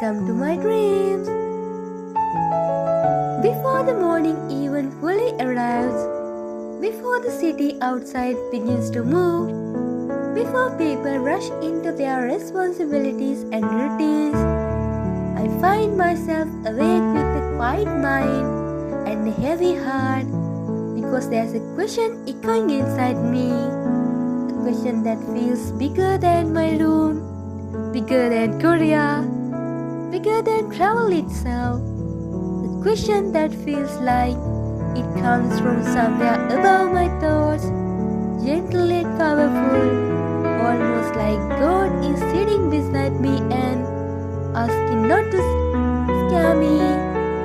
welcome to my dreams. Before the morning even fully arrives, before the city outside begins to move, before people rush into their responsibilities and routines, I find myself awake with a quiet mind and a heavy heart because there's a question echoing inside me, a question that feels bigger than my room, bigger than Korea, bigger than travel itself. A question that feels like it comes from somewhere above my thoughts, gentle yet powerful, almost like God is sitting beside me and asking not to scare me,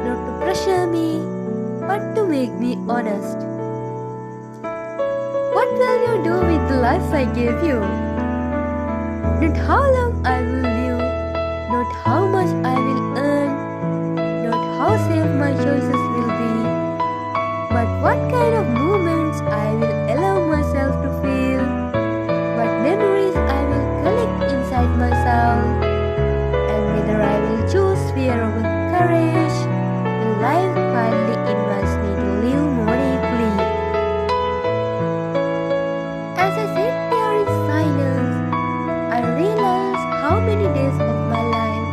not to pressure me, but to make me honest. What will you do with the life I gave you? Not how long I will live, not how much I will earn, not how safe my choices will be, but what kind of moments I will allow myself to feel, what memories I will collect inside myself, and whether I will choose fear over courage. And life quietly invites me to live more deeply. As I sit there in silence, I realize how many days of my life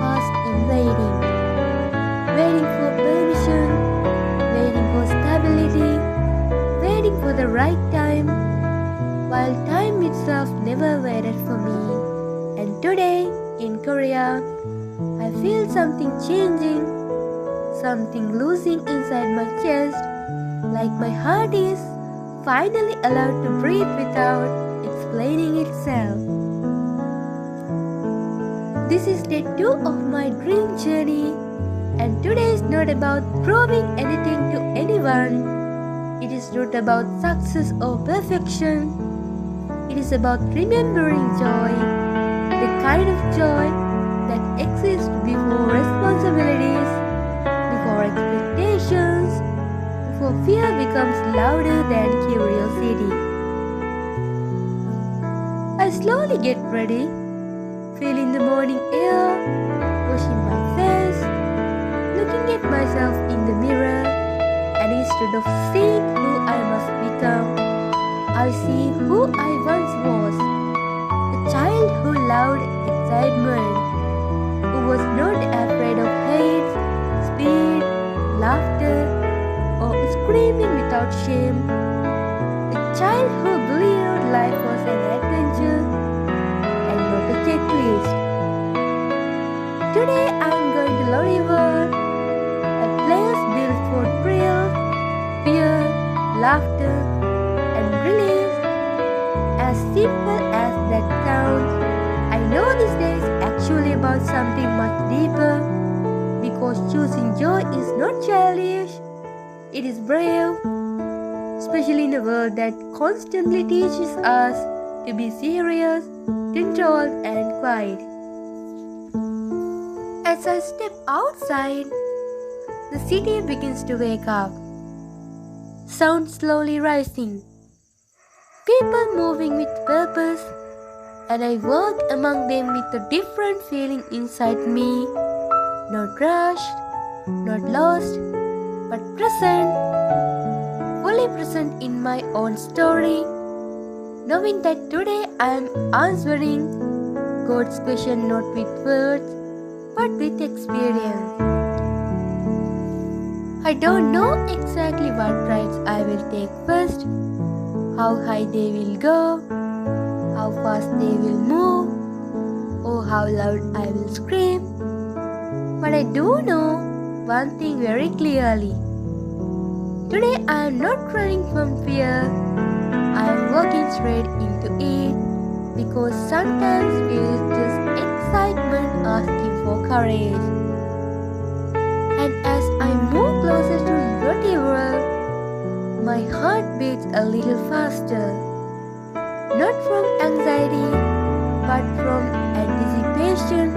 passed in waiting. Waiting for permission, waiting for stability, waiting for the right time, while time itself never waited for me. And today, in Korea, I feel something changing, something losing inside my chest, like my heart is finally allowed to breathe without explaining itself. This is day 2 of my dream journey, and today is not about proving anything to anyone. It is not about success or perfection. It is about remembering joy, the kind of joy that exists before responsibilities, before expectations, before fear becomes louder than curiosity. I slowly get ready, feeling the morning air, washing my face, looking at myself in the mirror, and instead of seeing who I must become, I see who I once was, a child who loved excitement, who was not afraid of heights, speed, laughter, or screaming without shame, a child who believed life was an adventure and not a checklist. Today I am going to Lotte, a place built for thrill, fear, laughter, and release. As simple as that sounds, I know this day is actually about something much deeper, because choosing joy is not childish, it is brave, especially in a world that constantly teaches us to be serious, controlled, and quiet. As I step outside, the city begins to wake up. Sound slowly rising. People moving with purpose, and I walk among them with a different feeling inside me. Not rushed, not lost, but present. Fully present in my own story, knowing that today I am answering God's question not with words, but with experience. I don't know exactly what rides I will take first, how high they will go, how fast they will move, or how loud I will scream. But I do know one thing very clearly. Today I am not running from fear, I am walking straight into it, because sometimes fear is just excitement asking for courage. And as I move closer to Lotte world, my heart beats a little faster. Not from anxiety, but from anticipation,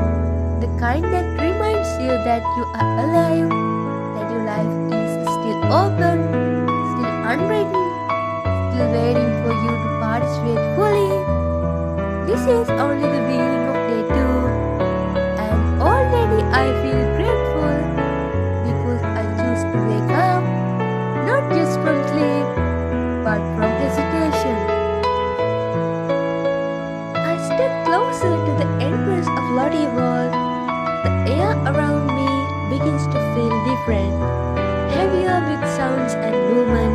the kind that reminds you that you are alive, that your life is still open, still unwritten, still waiting for you to participate fully. This is only the beginning of day 2, and all I feel grateful because I choose to wake up, not just from sleep, but from hesitation. I step closer to the entrance of Lotte World. The air around me begins to feel different, heavier with sounds and movement,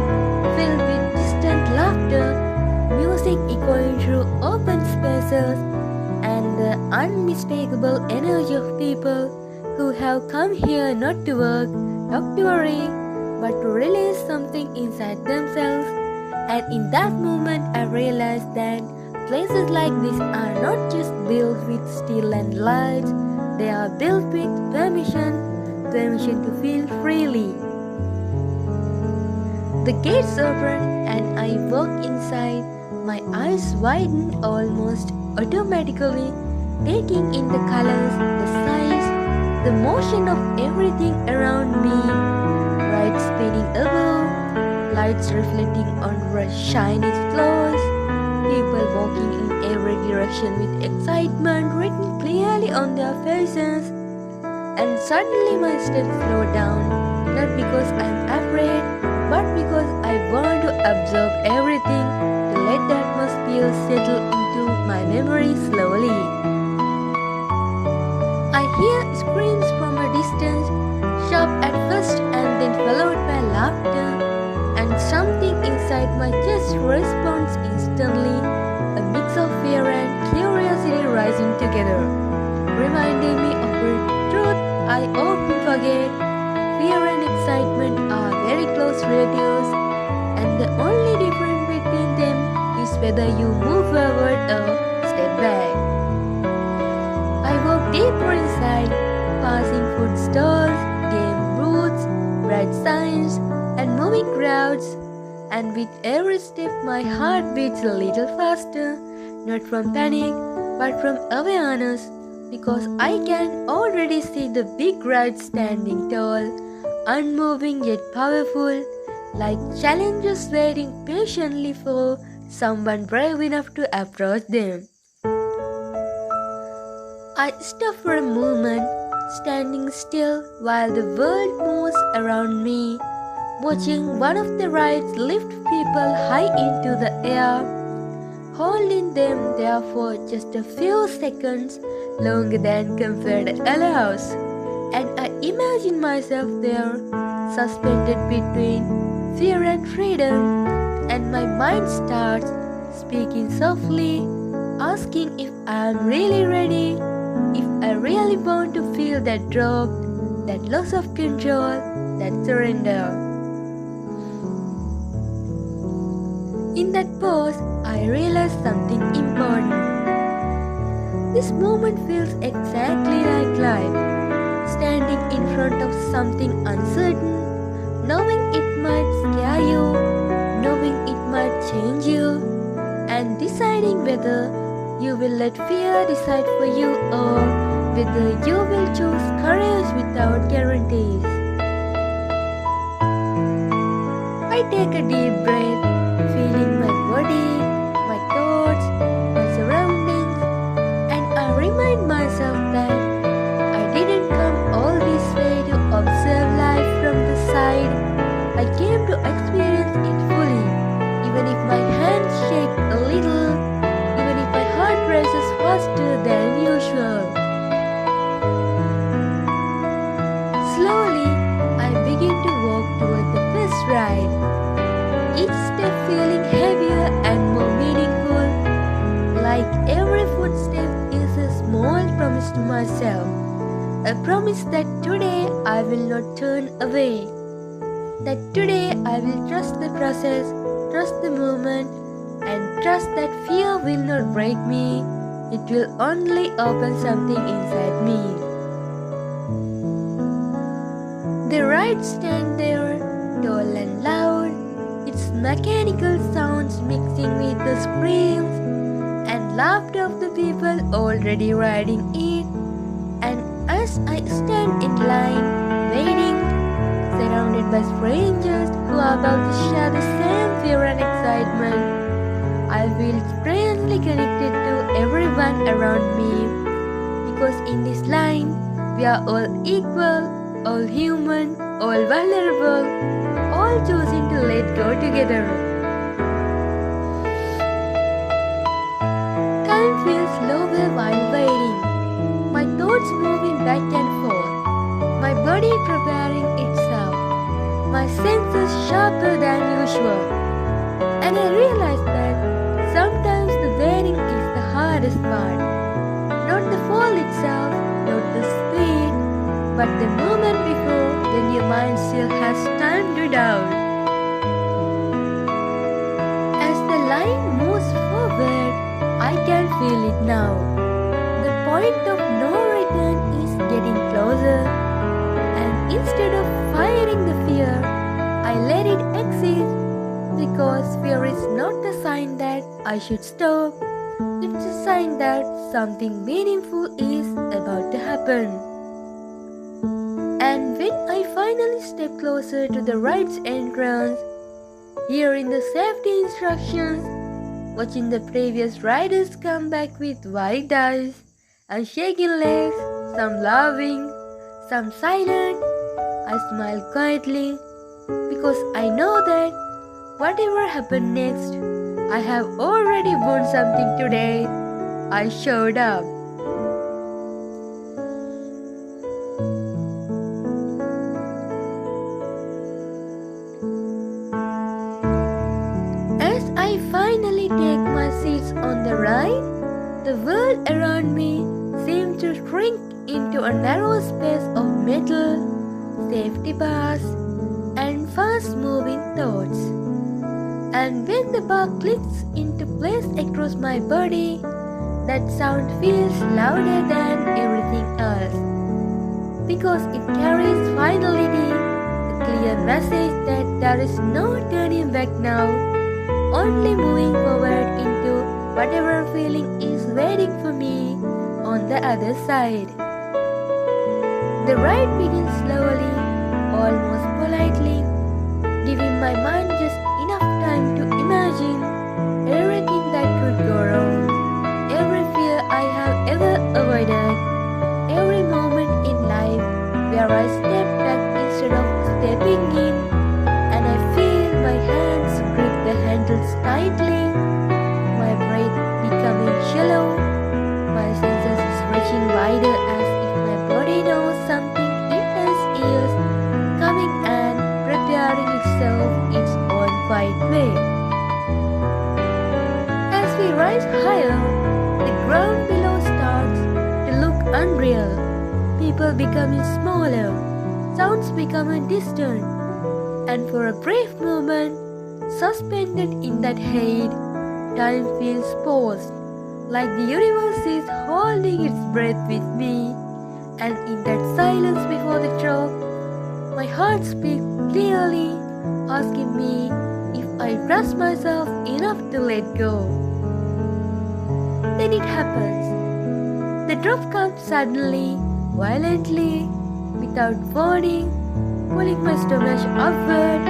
filled with distant laughter, music echoing through open spaces, and the unmistakable energy of people who have come here not to work, not to worry, but to release something inside themselves. And in that moment, I realized that places like this are not just built with steel and lights, they are built with permission to feel freely. The gates open and I walk inside, my eyes widen almost automatically, taking in the colors, the size, the motion of everything around me. Lights spinning above, lights reflecting on shiny floors, people walking in every direction with excitement written clearly on their faces. And suddenly my steps slow down, not because I'm afraid, but because I want to absorb everything, to let the atmosphere settle into my memory slowly. I hear screams from a distance, sharp at first and then followed by laughter, and something inside my chest responds instantly, a mix of fear and curiosity rising together, reminding me of a truth I often forget. Fear and excitement are very close relatives, and the only difference between them is whether you move forward or step back. I walk deeper inside, passing food stalls, game booths, bright signs, and moving crowds, and with every step my heart beats a little faster, not from panic, but from awareness, because I can already see the big ride standing tall, unmoving yet powerful, like challengers waiting patiently for someone brave enough to approach them. I stop for a moment, standing still while the world moves around me, watching one of the rides lift people high into the air, holding them there for just a few seconds longer than comfort allows. And I imagine myself there, suspended between fear and freedom, and my mind starts speaking softly, asking if I am really ready, if I really want to feel that drop, that loss of control, that surrender. In that pause, I realize something important. This moment feels exactly like life. Standing in front of something uncertain, knowing it might scare you, knowing it might change you, and deciding whether you will let fear decide for you or whether you will choose courage without guarantees. I take a deep breath, feeling my body, my thoughts, my surroundings, and I remind myself that I didn't come all this way to observe life from the side. I came to experience it fully, even if my hands shake a little, even if my heart races faster than usual. Slowly, I begin to walk toward the first ride, each step feeling heavier and more meaningful, like every footstep is a small promise to myself. A promise that today I will not turn away. That today I will trust the process, trust the movement, and trust that fear will not break me. It will only open something inside me. The ride stand there, tall and loud, its mechanical sounds mixing with the screams and laughter of the people already riding it. And as I stand in line, waiting, surrounded by strangers who are about to share the same fear and excitement, I feel strangely connected to everyone around me. Because in this line, We are all equal, all human, all vulnerable, all choosing to let go together. Time feels slower while waiting, my thoughts moving back and forth, my body preparing itself, my senses sharper than usual. And I realize that sometimes the waiting is the hardest part. Not the fall itself, not the speed, but the moment before when your mind still has time to doubt. As the line moves forward, I can feel it now. The point of no return is getting closer, and instead of fighting the fear, I let it exist, because fear is not a sign that I should stop. It's a sign that something meaningful is about to happen. And when I finally step closer to the ride's entrance, hearing the safety instructions, watching the previous riders come back with wide eyes and shaking legs, some laughing, some silent, I smile quietly, because I know that whatever happens next, I have already won something today. I showed up. As I finally take my seats on the ride, the world around me seems to shrink into a narrow space of metal, safety bars, and fast-moving thoughts. And when the bar clicks into place across my body, that sound feels louder than everything else, because it carries finality, a clear message that there is no turning back now, only moving forward into whatever feeling is waiting for me on the other side. The ride begins slowly, almost politely, giving my mind just enough time to imagine everything that could go wrong, every fear I have ever avoided, every moment in life where I step back instead of stepping in, and I feel my hands grip the handles tightly, my breath becoming shallow, my senses stretching wider as if my body knows something intense is coming and preparing itself its own quiet way. As we rise higher, the ground below starts to look unreal. People becoming smaller, sounds becoming distant, and for a brief moment, suspended in that height, time feels paused, like the universe is holding its breath with me. And in that silence before the drop, my heart speaks clearly, asking me if I trust myself enough to let go. Then it happens. The drop comes suddenly, violently, without warning, pulling my stomach upward,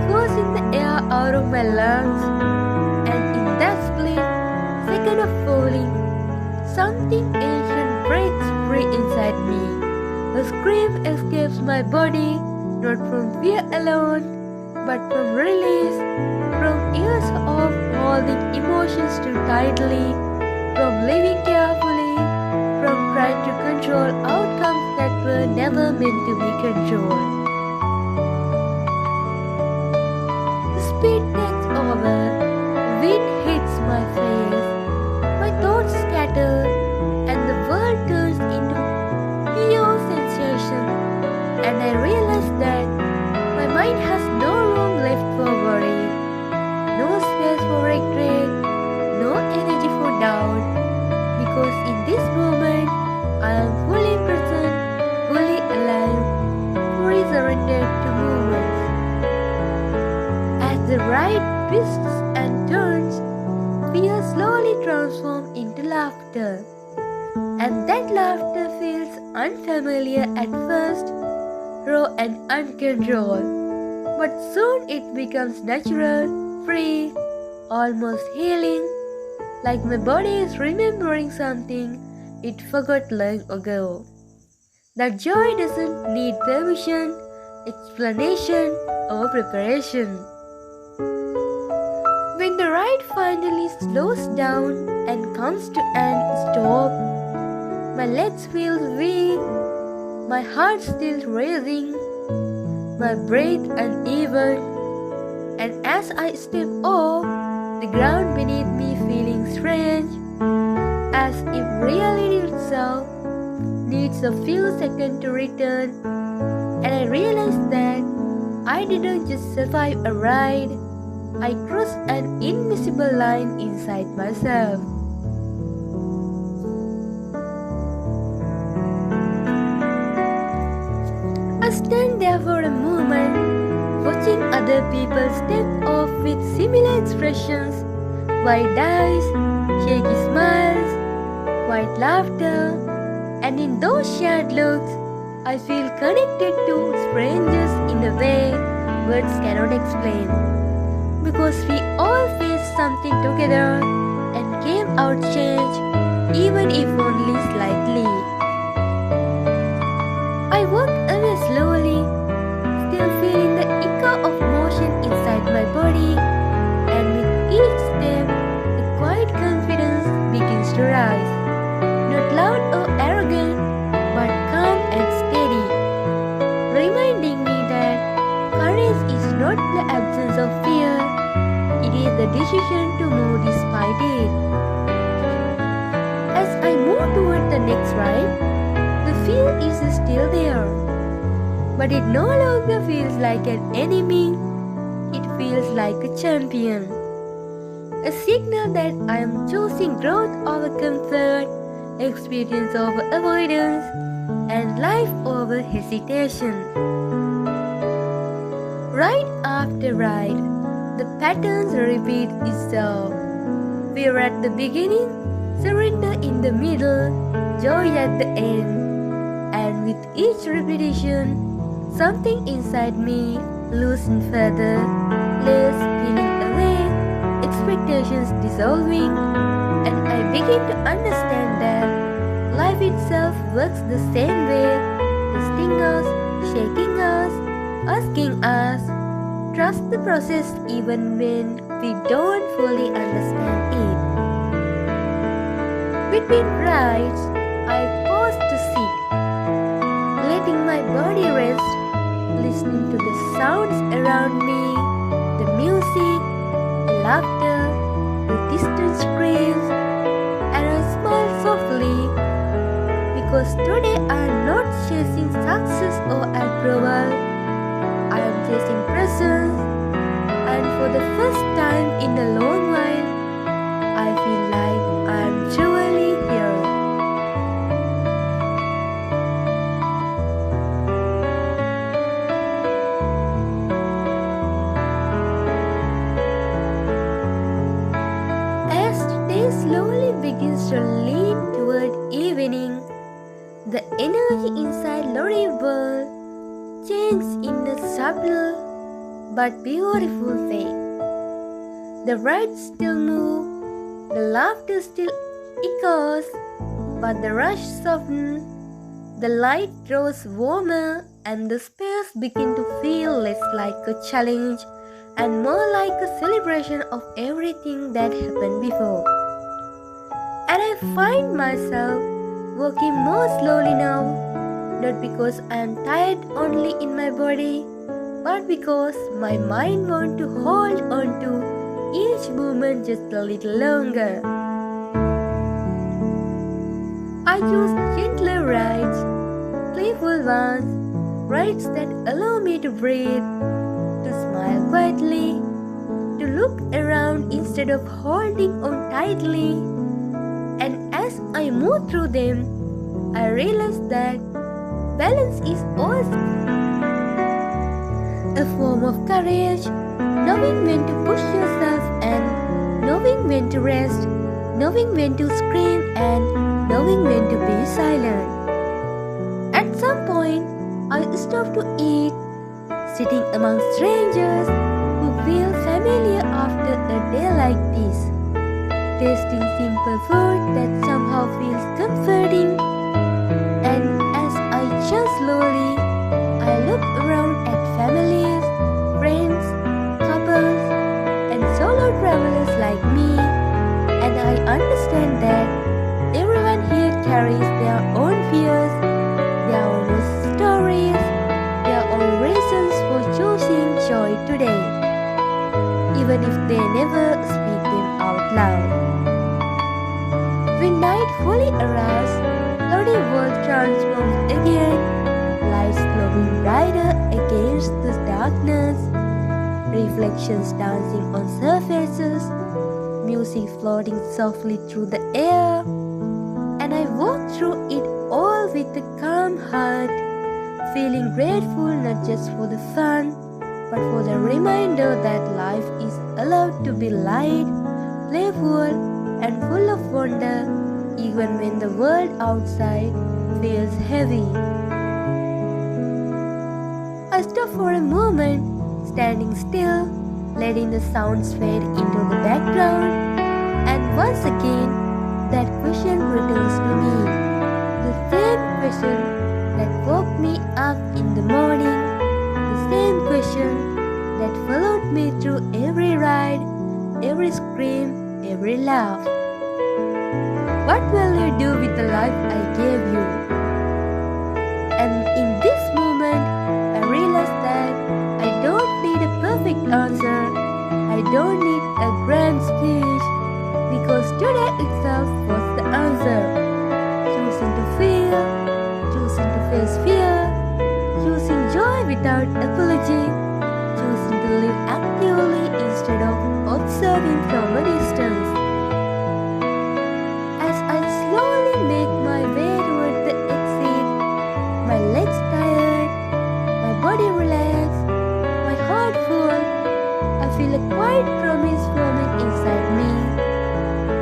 forcing the air out of my lungs, and in that split second of falling, something ancient breaks free inside me. A scream escapes my body, not from fear alone, but from release, from years of holding emotions too tightly, from living carefully, from trying to control outcomes that were never meant to be controlled. The speed takes over, wind hits my face, my thoughts scatter, and the world turns into pure sensation, and I realize that my mind has no room left for worry, no space for regret, no energy for doubt, because in this moment I am fully present, fully alive, fully surrendered to movements. As the ride twists and turns, fear slowly transforms into laughter. And that laughter feels unfamiliar at first, raw and uncontrolled. But soon it becomes natural, free, almost healing, like my body is remembering something it forgot long ago. That joy doesn't need permission, explanation, or preparation. When the ride finally slows down and comes to an stop, my legs feel weak, my heart still racing, my breath uneven, and as I step off, the ground beneath me feeling strange, as if reality itself needs a few seconds to return, and I realized that I didn't just survive a ride, I crossed an invisible line inside myself. I stand there for a moment, watching other people step off with similar expressions, wide eyes, shaky smiles, quiet laughter, and in those shared looks, I feel connected to strangers in a way words cannot explain. Because we all faced something together and came out changed, even if only slightly. I walk away slowly, still feeling the echo of motion inside my body, and with each step, a quiet confidence begins to rise. Not loud or arrogant, but calm and steady, reminding me that courage is not the absence of fear, it is the decision to move despite it. As I move toward the next ride, the fear is still there, but it no longer feels like an enemy, it feels like a champion. A signal that I am choosing growth over comfort, experience over avoidance, and life over hesitation. Ride after ride, the patterns repeat itself. Fear at the beginning, surrender in the middle, joy at the end. And with each repetition, something inside me loosens further, layers peeling away, expectations dissolving, and I begin to understand that life itself works the same way, testing us, shaking us, asking us, trust the process even when we don't fully understand it. Between rides, I pause to sit, letting my body rest, listening to the sounds around me, the music, the laughter, the distant screams, and I smile softly because today I am not chasing success or approval, I am chasing presence, and for the first time in a long while, I feel like I am truly here. Slowly begins to lean toward evening, the energy inside Lotte world changes in a subtle but beautiful way. The rides still move, the laughter still echoes, but the rush softens, the light grows warmer, and the space begins to feel less like a challenge and more like a celebration of everything that happened before. And I find myself walking more slowly now, not because I am tired only in my body, but because my mind wants to hold on to each movement just a little longer. I choose gentler rides, playful ones, rides that allow me to breathe, to smile quietly, to look around instead of holding on tightly. And as I move through them, I realize that balance is also a form of courage, knowing when to push yourself and knowing when to rest, knowing when to scream and knowing when to be silent. At some point, I stop to eat, sitting among strangers who feel familiar after a day like this. Tasting simple food that somehow feels comforting, and as I travelers like me, and I understand that everyone here carries their own fears, their own stories, their own reasons for choosing joy today, even if they never speak them out loud. When night fully arrives, Lotte world transforms again, lights glowing brighter against the darkness, reflections dancing on surfaces, music floating softly through the air, and I walk through it all with a calm heart, feeling grateful not just for the fun, but for the reminder that life is allowed to be light, playful, and full of wonder, even when the world outside feels heavy. I stop for a moment, standing still, letting the sounds fade into the background, and once again, that question returns to me. The same question that woke me up in the morning, the same question that followed me through every ride, every scream, every laugh. What will you do with the life I gave you? And in this moment, I realized that I don't need a perfect answer. I don't need a grand speech, because today itself was the answer. Choosing to feel, choosing to face fear, choosing joy without apology, choosing to live actively instead of observing from a distance. As I slowly make my way toward the exit, my legs tired, my body relaxed, my heart full, I feel a quiet promise forming inside me.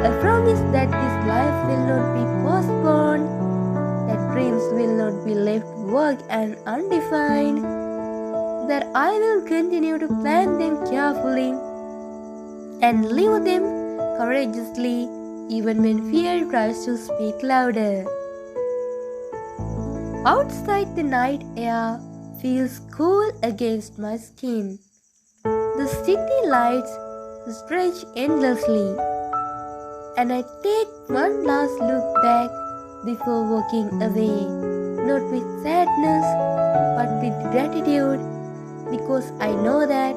A promise that this life will not be postponed, that dreams will not be left vague and undefined, that I will continue to plan them carefully and live them courageously even when fear tries to speak louder. Outside, the night air feels cool against my skin. The city lights stretch endlessly, and I take one last look back before walking away, not with sadness but with gratitude, because I know that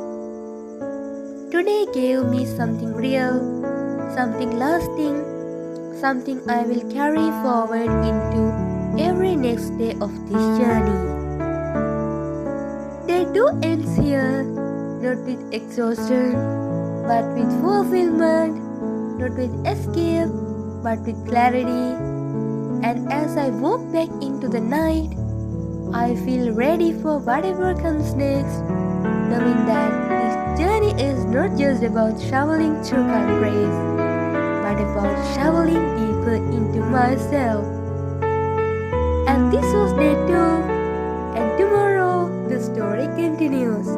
today gave me something real, something lasting, something I will carry forward into every next day of this journey. Day 2 ends here, not with exhaustion, but with fulfillment, not with escape, but with clarity. And as I walk back into the night, I feel ready for whatever comes next, knowing that this journey is not just about traveling through countries, but about traveling deeper into myself. And this was day 2, and tomorrow the story continues.